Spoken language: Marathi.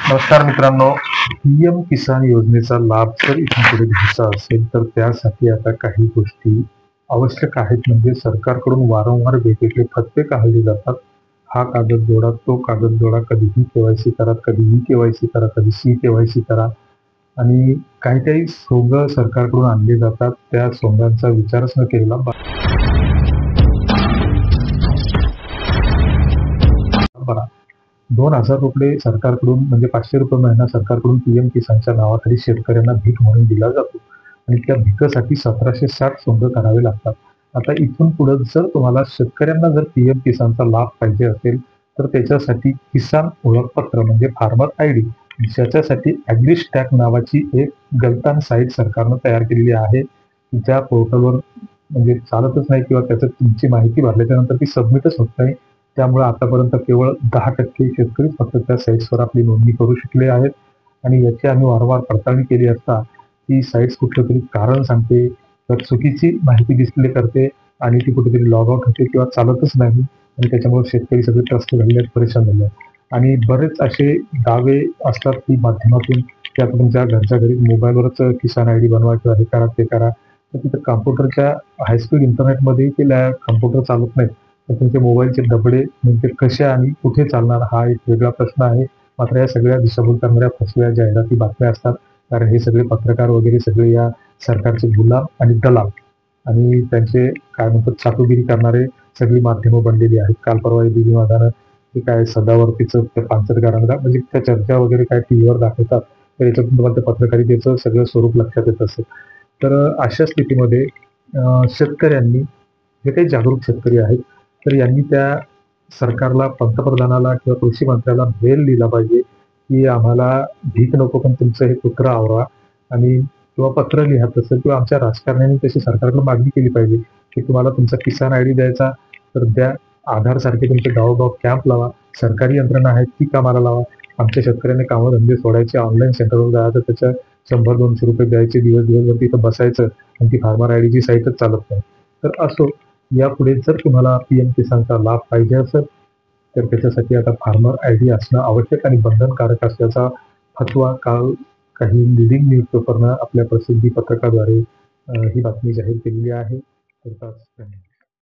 नमस्कार मित्रांनो, पीएम किसान योजनेचा लाभ जर इथून पुढे घ्यायचा असेल तर त्यासाठी आता काही गोष्टी आवश्यक आहेत. म्हणजे सरकारकडून वारंवार वेगवेगळे फतवे काढले जातात. हा कागद जोडा, तो कागद जोडा, कधीही केवायसी करा, कधीही केवायसी करा, कधी केवायसी करा आणि काही काही सोंग सरकारकडून आणले जातात. त्या सोंगांचा विचारच न केलेला बरा. 2,000 रुपये सरकारकडून म्हणजे 500 रुपये महिना सरकारकडून पीएम किसानच्या नावाखाली शेतकऱ्यांना भीक म्हणून दिला जातो आणि त्या भीकेसाठी 1760 सोंग करावे लागतात. आता इथून पुढे जर तुम्हाला शेतकऱ्यांना जर पीएम किसानचा लाभ पाहिजे असेल तर त्याच्यासाठी किसान ओळखपत्र म्हणजे फार्मर आयडी, ज्याच्यासाठी ॲग्रीस्टॅक नावाची एक गलतान साईट सरकारनं तयार केलेली आहे. ज्या पोर्टलवर म्हणजे चालतच नाही किंवा त्याच्यात तुमची माहिती भरल्याच्या नंतर ती सबमिटच होत नाही. त्यामुळे आतापर्यंत केवळ 10% शेतकरी फक्त त्या साईट्सवर आपली नोंदणी करू शकले आहेत आणि याची आम्ही वारंवार पडताळणी केली असता ती साईट्स कुठलं तरी कारण सांगते, तर चुकीची माहिती डिस्प्ले करते आणि ती कुठेतरी लॉग आउट होते किंवा चालतच नाही आणि त्याच्यामुळे शेतकरी सगळे त्रस्त झाले आहेत, परेशान झाले आहेत. आणि बरेच असे दावे असतात की माध्यमातून की आता तुमच्या घरच्या घरी मोबाईलवरच किसान आयडी बनवा किंवा हे करा ते करा. तर तिथं कॉम्प्युटरच्या हायस्पीड इंटरनेटमध्ये ते कॉम्प्युटर चालत नाही. तर तुमचे मोबाईलचे डबडे नेमके कसे आणि कुठे चालणार हा एक वेगळा प्रश्न आहे. मात्र या सगळ्या दिशाभूल करणाऱ्या फसव्या जाहिराती बातम्या असतात. कारण हे सगळे पत्रकार वगैरे सगळे या सरकारचे गुलाम आणि दलाल आणि त्यांचे काय म्हणतात चातुगिरी करणारे सगळी माध्यमं बनलेली आहेत. काल परवा दिली माझ्यानं ते काय सदावर्तीचं त्या पानसटकरांना म्हणजे त्या चर्चा वगैरे काय टीव्हीवर दाखवतात, तर याच्यातून तुम्हाला त्या पत्रकारितेचं सगळं स्वरूप लक्षात येत असेल. तर अशा स्थितीमध्ये शेतकऱ्यांनी जे काही जागरूक शेतकरी आहेत तर यांनी त्या सरकारला, पंतप्रधानाला किंवा कृषी मंत्र्याला मेल लिहिला पाहिजे की आम्हाला भीक नको, पण तुमचं हे कुत्र आवरा आणि किंवा पत्र लिहा तसं किंवा आमच्या राजकारण्यांनी तशी सरकारकडे मागणी केली पाहिजे की तुम्हाला तुमचा किसान आयडी द्यायचा तर द्या. आधार सारखे तुमचे गावोगाव कॅम्प लावा. सरकारी यंत्रणा आहेत ती कामाला लावा. आमच्या शेतकऱ्यांनी कामधंदे सोडायचे, ऑनलाईन सेंटरवर जायचं, त्याच्या 100-200 रुपये द्यायचे, दिवसभर तिथं बसायचं आणि ती फार्मर आयडीची साईटच चालत नाही. तर असो, यापुढे जर तुम्हाला पीएम किसानचा लाभ पाहिजे असेल तर त्याच्यासाठी आता फार्मर आयडी असणं आवश्यक आणि बंधनकारक असल्याचा फतवा काल काही लिडिंग न्यूज पेपरनं आपल्या प्रसिद्धी पत्रकाद्वारे ही बातमी जाहीर केलेली आहे.